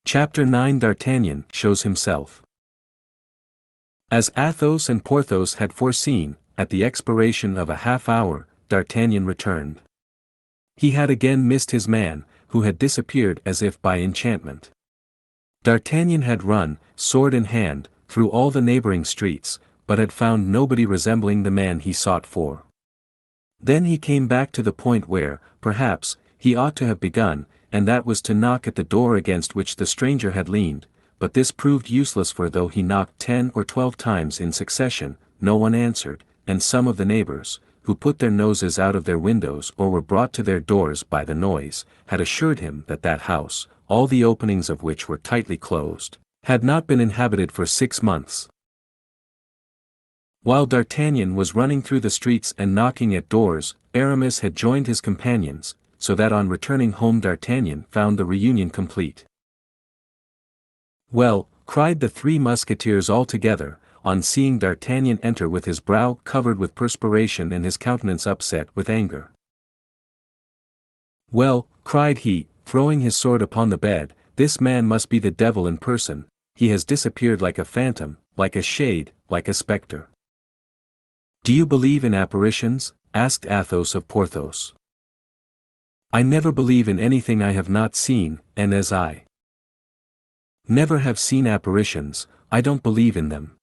Chapter 9 D'Artagnan shows himself. As Athos and Porthos had foreseen, at the expiration of a half-hour, D'Artagnan returned. He had again missed his man, who had disappeared as if by enchantment. D'Artagnan had run, sword in hand, through all the neighboring streets, but had found nobody resembling the man he sought for. Then he came back to the point where, perhaps, he ought to have begun, and that was to knock at the door against which the stranger had leaned, but this proved useless, for though he knocked 10 or 12 times in succession, no one answered, and some of the neighbors, who put their noses out of their windows or were brought to their doors by the noise, had assured him that that house, all the openings of which were tightly closed, had not been inhabited for 6 months. While D'Artagnan was running through the streets and knocking at doors, Aramis had joined his companions, so that on returning home D'Artagnan found the reunion complete. "Well," cried the 3 musketeers all together, on seeing D'Artagnan enter with his brow covered with perspiration and his countenance upset with anger. "Well," cried he, throwing his sword upon the bed, "this man must be the devil in person. He has disappeared like a phantom, like a shade, like a spectre." "Do you believe in apparitions?" asked Athos of Porthos. "I never believe in anything I have not seen, and as I never have seen apparitions, I don't believe in them."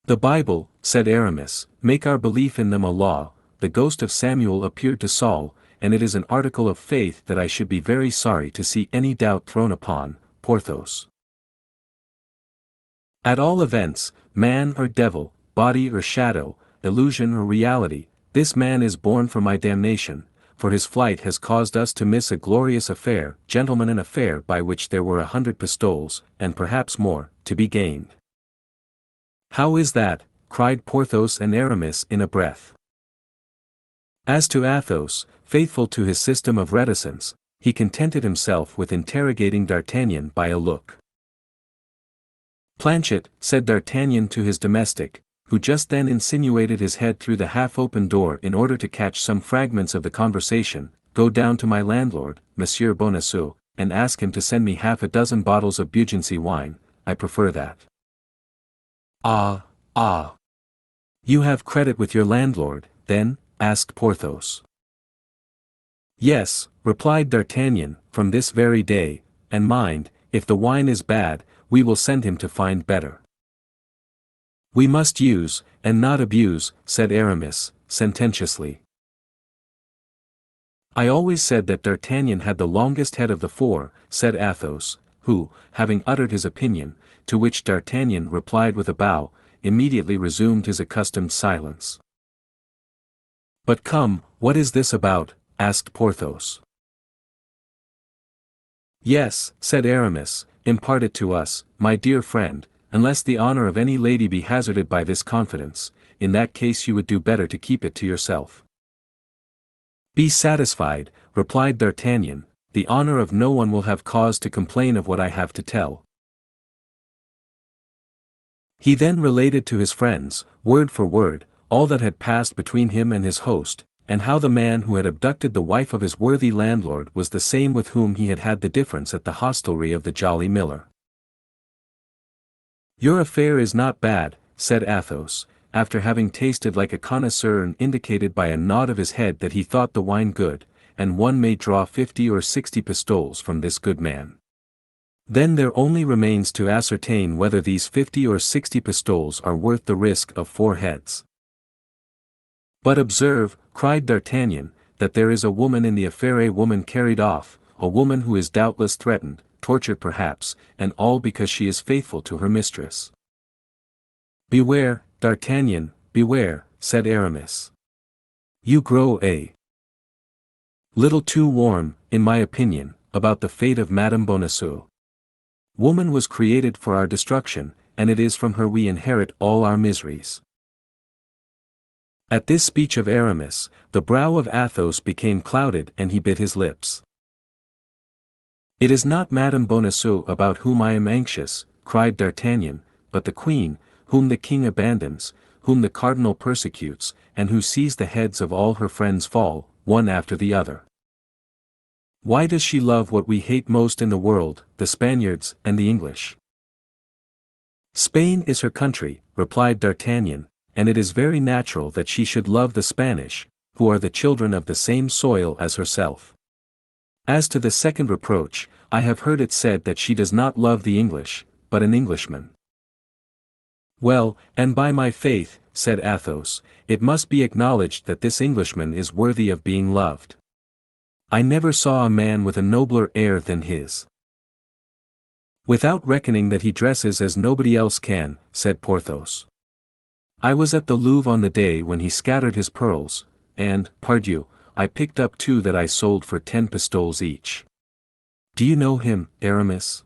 "The Bible," said Aramis, "make our belief in them a law. The ghost of Samuel appeared to Saul, and it is an article of faith that I should be very sorry to see any doubt thrown upon." Porthos. "At all events, man or devil, body or shadow, illusion or reality, this man is born for my damnation, for his flight has caused us to miss a glorious affair, gentlemen, an affair by which there were 100 pistoles, and perhaps more, to be gained." "How is that?" cried Porthos and Aramis in a breath. As to Athos, faithful to his system of reticence, he contented himself with interrogating D'Artagnan by a look. "Planchet," said D'Artagnan to his domestic, who just then insinuated his head through the half-open door in order to catch some fragments of the conversation, "go down to my landlord, Monsieur Bonacieux, and ask him to send me half a dozen bottles of Beaugency wine. I prefer that." Ah! You have credit with your landlord, then?" asked Porthos. "Yes," replied D'Artagnan, "from this very day, and mind, if the wine is bad, we will send him to find better." "We must use, and not abuse," said Aramis, sententiously. "I always said that D'Artagnan had the longest head of the 4, said Athos, who, having uttered his opinion, to which D'Artagnan replied with a bow, immediately resumed his accustomed silence. "But come, what is this about?" asked Porthos. "Yes," said Aramis, "impart it to us, my dear friend, unless the honor of any lady be hazarded by this confidence. In that case you would do better to keep it to yourself." "Be satisfied," replied D'Artagnan, "the honor of no one will have cause to complain of what I have to tell." He then related to his friends, word for word, all that had passed between him and his host, and how the man who had abducted the wife of his worthy landlord was the same with whom he had had the difference at the hostelry of the Jolly Miller. "Your affair is not bad," said Athos, after having tasted like a connoisseur and indicated by a nod of his head that he thought the wine good, "and one may draw 50 or 60 pistoles from this good man. Then there only remains to ascertain whether these 50 or 60 pistoles are worth the risk of 4 heads. "But observe," cried D'Artagnan, "that there is a woman in the affair, a woman carried off, a woman who is doubtless threatened, tortured perhaps, and all because she is faithful to her mistress." "Beware, D'Artagnan, beware," said Aramis. "You grow a little too warm, in my opinion, about the fate of Madame Bonacieux. Woman was created for our destruction, and it is from her we inherit all our miseries." At this speech of Aramis, the brow of Athos became clouded and he bit his lips. "It is not Madame Bonacieux about whom I am anxious," cried D'Artagnan, "but the queen, whom the king abandons, whom the cardinal persecutes, and who sees the heads of all her friends fall, one after the other." Why does she love what we hate most in the world, the Spaniards and the English? Spain is her country, replied D'Artagnan, and it is very natural that she should love the Spanish, who are the children of the same soil as herself. As to the second reproach, I have heard it said that she does not love the English, but an Englishman. Well, and by my faith, said Athos, it must be acknowledged that this Englishman is worthy of being loved. I never saw a man with a nobler air than his. Without reckoning that he dresses as nobody else can, said Porthos. I was at the Louvre on the day when he scattered his pearls, and, pardieu, I picked up 2 that I sold for 10 pistoles each. Do you know him, Aramis?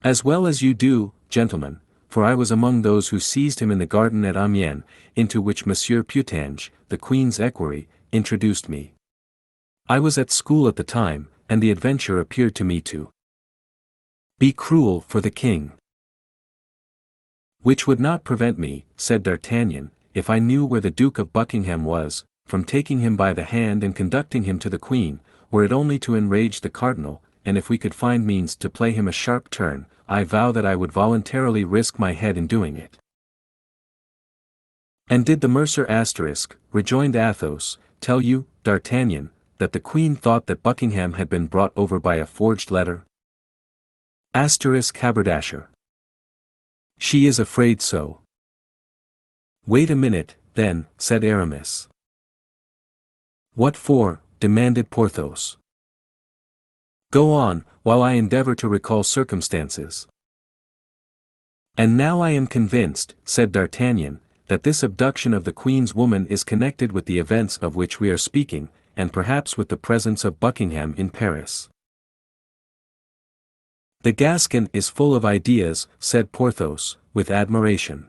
As well as you do, gentlemen, for I was among those who seized him in the garden at Amiens, into which Monsieur Putange, the Queen's equerry, introduced me. I was at school at the time, and the adventure appeared to me to be cruel for the king. Which would not prevent me, said D'Artagnan, if I knew where the Duke of Buckingham was, from taking him by the hand and conducting him to the Queen, were it only to enrage the cardinal, and if we could find means to play him a sharp turn, I vow that I would voluntarily risk my head in doing it. And did the mercer asterisk, rejoined Athos, tell you, D'Artagnan, that the Queen thought that Buckingham had been brought over by a forged letter? Asterisk haberdasher. She is afraid so. Wait a minute, then, said Aramis. What for? Demanded Porthos. Go on, while I endeavor to recall circumstances. And now I am convinced, said D'Artagnan, that this abduction of the Queen's woman is connected with the events of which we are speaking, and perhaps with the presence of Buckingham in Paris. The Gascon is full of ideas, said Porthos, with admiration.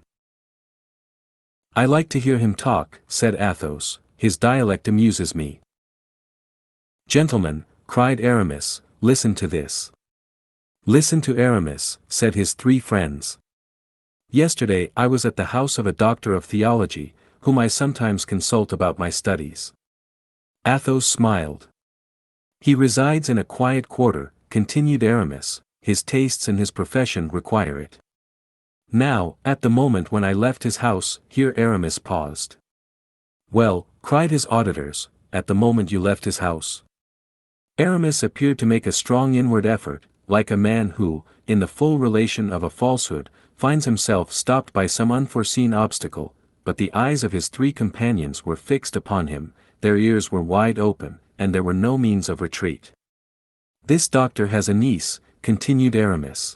I like to hear him talk, said Athos, his dialect amuses me. Gentlemen, cried Aramis, listen to this. Listen to Aramis, said his 3 friends. Yesterday I was at the house of a doctor of theology, whom I sometimes consult about my studies. Athos smiled. He resides in a quiet quarter, continued Aramis, his tastes and his profession require it. Now, at the moment when I left his house, here Aramis paused. Well, cried his auditors, at the moment you left his house. Aramis appeared to make a strong inward effort, like a man who, in the full relation of a falsehood, finds himself stopped by some unforeseen obstacle, but the eyes of his 3 companions were fixed upon him, their ears were wide open, and there were no means of retreat. This doctor has a niece, continued Aramis.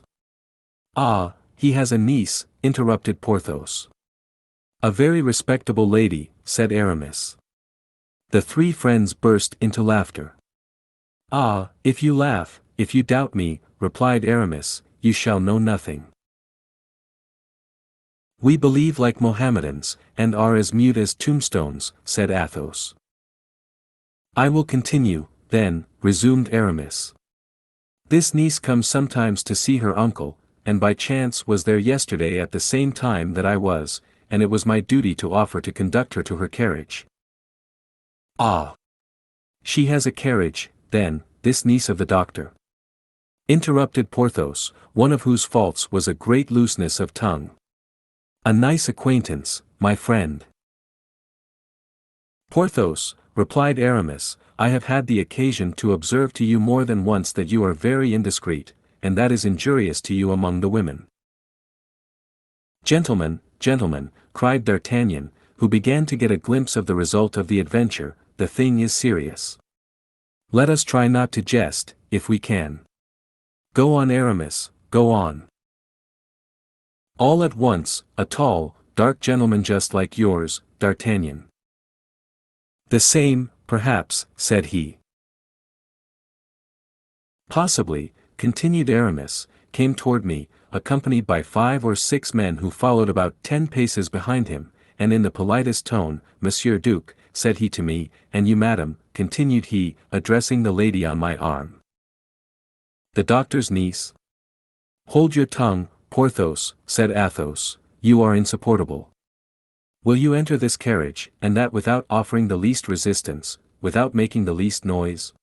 Ah, he has a niece, interrupted Porthos. A very respectable lady, said Aramis. The 3 friends burst into laughter. Ah, if you laugh, if you doubt me, replied Aramis, you shall know nothing. We believe like Mohammedans, and are as mute as tombstones, said Athos. I will continue, then, resumed Aramis. This niece comes sometimes to see her uncle, and by chance was there yesterday at the same time that I was, and it was my duty to offer to conduct her to her carriage. Ah! She has a carriage, then, this niece of the doctor. Interrupted Porthos, one of whose faults was a great looseness of tongue. A nice acquaintance, my friend. Porthos, replied Aramis, I have had the occasion to observe to you more than once that you are very indiscreet, and that is injurious to you among the women. Gentlemen, gentlemen, cried D'Artagnan, who began to get a glimpse of the result of the adventure, the thing is serious. Let us try not to jest, if we can. Go on Aramis, go on. All at once, a tall, dark gentleman just like yours, D'Artagnan. The same, perhaps, said he. Possibly, continued Aramis, came toward me, accompanied by 5 or 6 men who followed about 10 paces behind him, and in the politest tone, Monsieur Duke, said he to me, and you madam, continued he, addressing the lady on my arm. The doctor's niece? Hold your tongue, Porthos, said Athos, you are insupportable. Will you enter this carriage, and that without offering the least resistance, without making the least noise?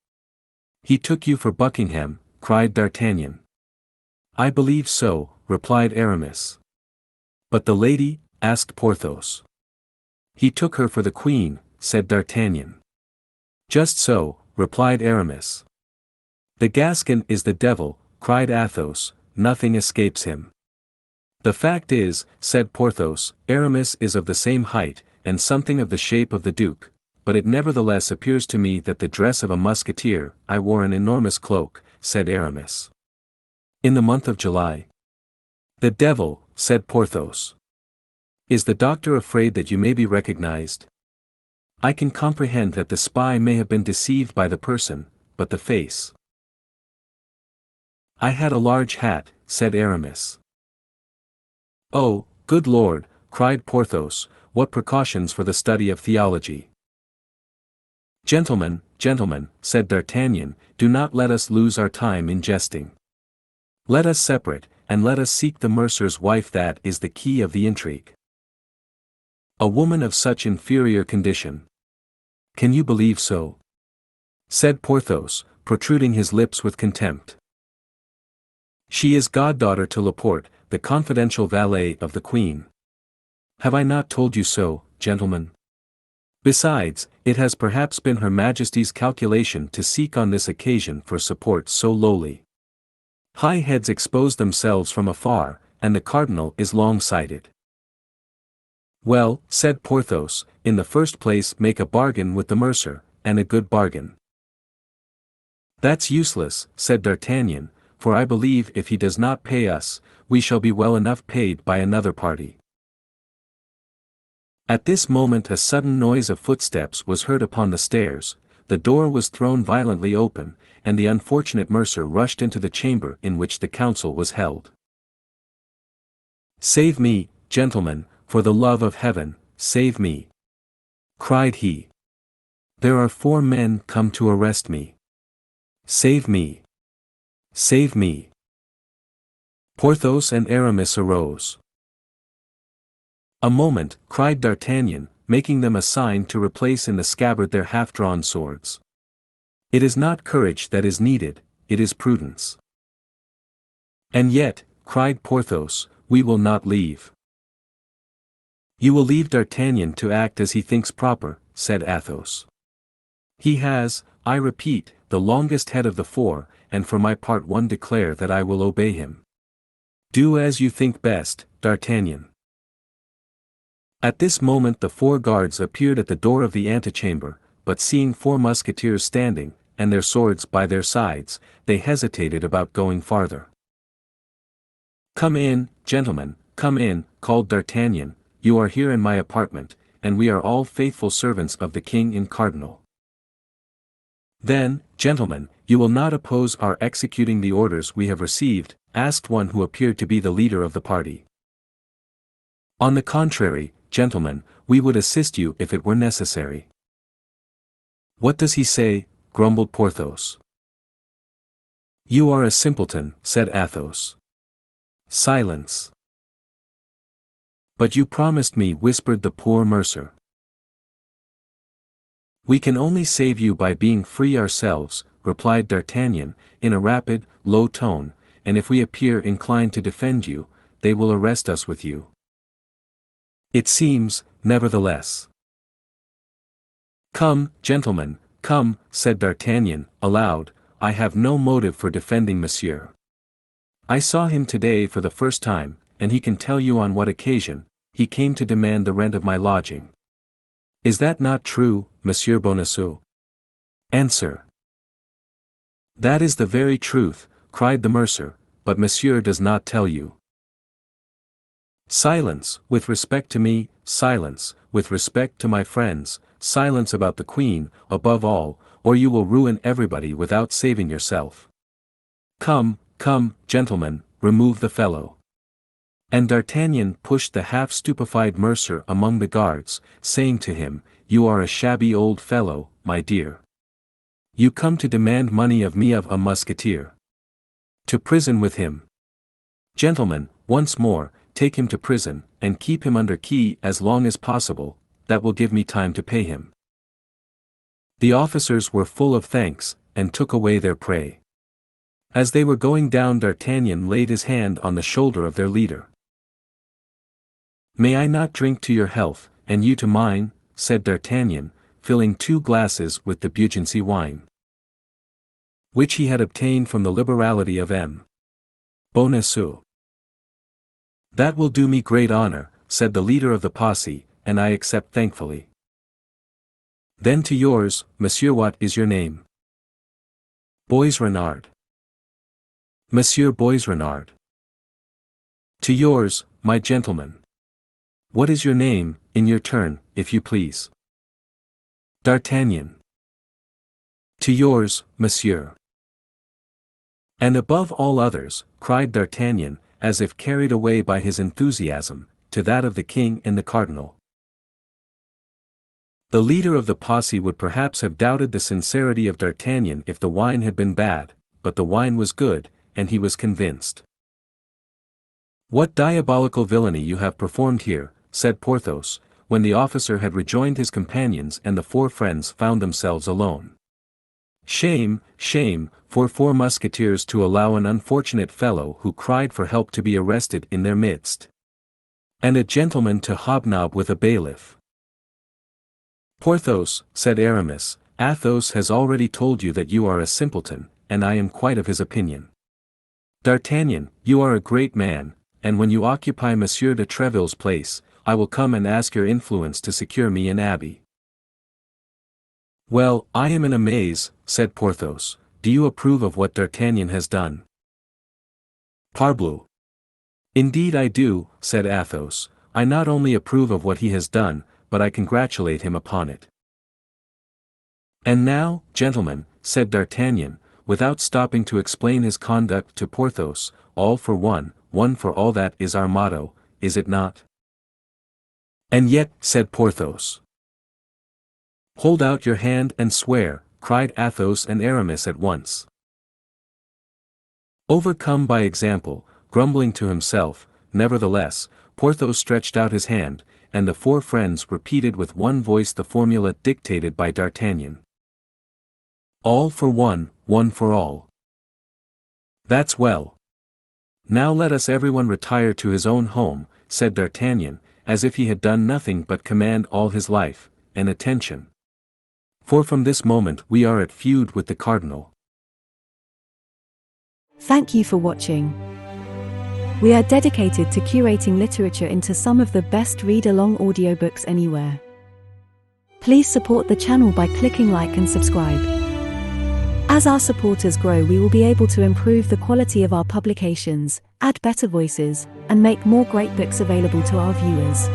He took you for Buckingham, cried D'Artagnan. I believe so, replied Aramis. But the lady? Asked Porthos. He took her for the queen, said D'Artagnan. Just so, replied Aramis. The Gascon is the devil, cried Athos, nothing escapes him. The fact is, said Porthos, Aramis is of the same height, and something of the shape of the duke, but it nevertheless appears to me that the dress of a musketeer. I wore an enormous cloak, said Aramis. In the month of July. The devil, said Porthos. Is the doctor afraid that you may be recognized? I can comprehend that the spy may have been deceived by the person, but the face. I had a large hat, said Aramis. Oh, good Lord, cried Porthos, what precautions for the study of theology. Gentlemen, said D'Artagnan, do not let us lose our time in jesting. Let us separate, and let us seek the mercer's wife. That is the key of the intrigue. A woman of such inferior condition. Can you believe so? Said Porthos, protruding his lips with contempt. She is goddaughter to Laporte, the confidential valet of the Queen. Have I not told you so, gentlemen? Besides, it has perhaps been Her Majesty's calculation to seek on this occasion for support so lowly. High heads expose themselves from afar, and the cardinal is long-sighted. Well, said Porthos, in the first place make a bargain with the mercer, and a good bargain. That's useless, said D'Artagnan, for I believe if he does not pay us, we shall be well enough paid by another party. At this moment a sudden noise of footsteps was heard upon the stairs, the door was thrown violently open, and the unfortunate mercer rushed into the chamber in which the council was held. Save me, gentlemen, for the love of heaven, save me! Cried he. There are 4 men come to arrest me. Save me! Save me! Porthos and Aramis arose. A moment, cried D'Artagnan, making them a sign to replace in the scabbard their half-drawn swords. It is not courage that is needed, it is prudence. And yet, cried Porthos, we will not leave. You will leave D'Artagnan to act as he thinks proper, said Athos. He has, I repeat, the longest head of the 4, and for my part one declare that I will obey him. Do as you think best, D'Artagnan. At this moment the 4 guards appeared at the door of the antechamber, but seeing 4 musketeers standing, and their swords by their sides, they hesitated about going farther. Come in, gentlemen, come in, called D'Artagnan, you are here in my apartment, and we are all faithful servants of the king and cardinal. Then, gentlemen, you will not oppose our executing the orders we have received, asked one who appeared to be the leader of the party. On the contrary, gentlemen, we would assist you if it were necessary. What does he say? Grumbled Porthos. You are a simpleton, said Athos. Silence. But you promised me, whispered the poor mercer. We can only save you by being free ourselves, replied D'Artagnan, in a rapid, low tone, and if we appear inclined to defend you, they will arrest us with you. It seems, nevertheless. Come, gentlemen, come, said D'Artagnan, aloud, I have no motive for defending monsieur. I saw him today for the first time, and he can tell you on what occasion. He came to demand the rent of my lodging. Is that not true, Monsieur Bonacieux? Answer. That is the very truth, cried the mercer, but monsieur does not tell you. Silence, with respect to me, silence, with respect to my friends, silence about the Queen, above all, or you will ruin everybody without saving yourself. Come, come, gentlemen, remove the fellow. And D'Artagnan pushed the half-stupefied mercer among the guards, saying to him, You are a shabby old fellow, my dear. You come to demand money of me, of a musketeer. To prison with him. Gentlemen, once more, take him to prison, and keep him under key as long as possible, that will give me time to pay him. The officers were full of thanks, and took away their prey. As they were going down, D'Artagnan laid his hand on the shoulder of their leader. "May I not drink to your health, and you to mine?" said D'Artagnan, filling 2 glasses with the Bugency wine, which he had obtained from the liberality of M. Bonacieux. "That will do me great honor," said the leader of the posse, "and I accept thankfully." "Then to yours, monsieur. What is your name?" "Boisrenard." "Monsieur Boisrenard." "To yours, my gentleman. What is your name, in your turn, if you please?" "D'Artagnan." "To yours, monsieur." "And above all others," cried D'Artagnan, as if carried away by his enthusiasm, "to that of the king and the cardinal." The leader of the posse would perhaps have doubted the sincerity of D'Artagnan if the wine had been bad, but the wine was good, and he was convinced. "What diabolical villainy you have performed here," said Porthos, when the officer had rejoined his companions and the 4 friends found themselves alone. "Shame, shame, for 4 musketeers to allow an unfortunate fellow who cried for help to be arrested in their midst. And a gentleman to hobnob with a bailiff." "Porthos," said Aramis, "Athos has already told you that you are a simpleton, and I am quite of his opinion. D'Artagnan, you are a great man, and when you occupy Monsieur de Treville's place, I will come and ask your influence to secure me an abbey." "Well, I am in a maze," said Porthos. "Do you approve of what D'Artagnan has done?" "Parbleu! Indeed I do," said Athos. "I not only approve of what he has done, but I congratulate him upon it." "And now, gentlemen," said D'Artagnan, without stopping to explain his conduct to Porthos, "all for one, one for all, that is our motto, is it not?" "And yet," said Porthos. "Hold out your hand and swear," cried Athos and Aramis at once. Overcome by example, grumbling to himself, nevertheless, Porthos stretched out his hand, and the 4 friends repeated with one voice the formula dictated by D'Artagnan. "All for one, one for all." "That's well. Now let us everyone retire to his own home," said D'Artagnan, as if he had done nothing but command all his life, and attention. "For from this moment we are at feud with the cardinal." Thank you for watching. We are dedicated to curating literature into some of the best read-along audiobooks anywhere. Please support the channel by clicking like and subscribe. As our supporters grow, we will be able to improve the quality of our publications, add better voices, and make more great books available to our viewers.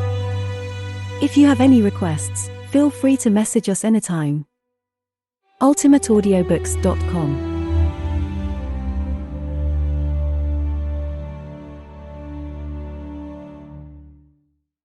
If you have any requests, feel free to message us anytime. ultimateaudiobooks.com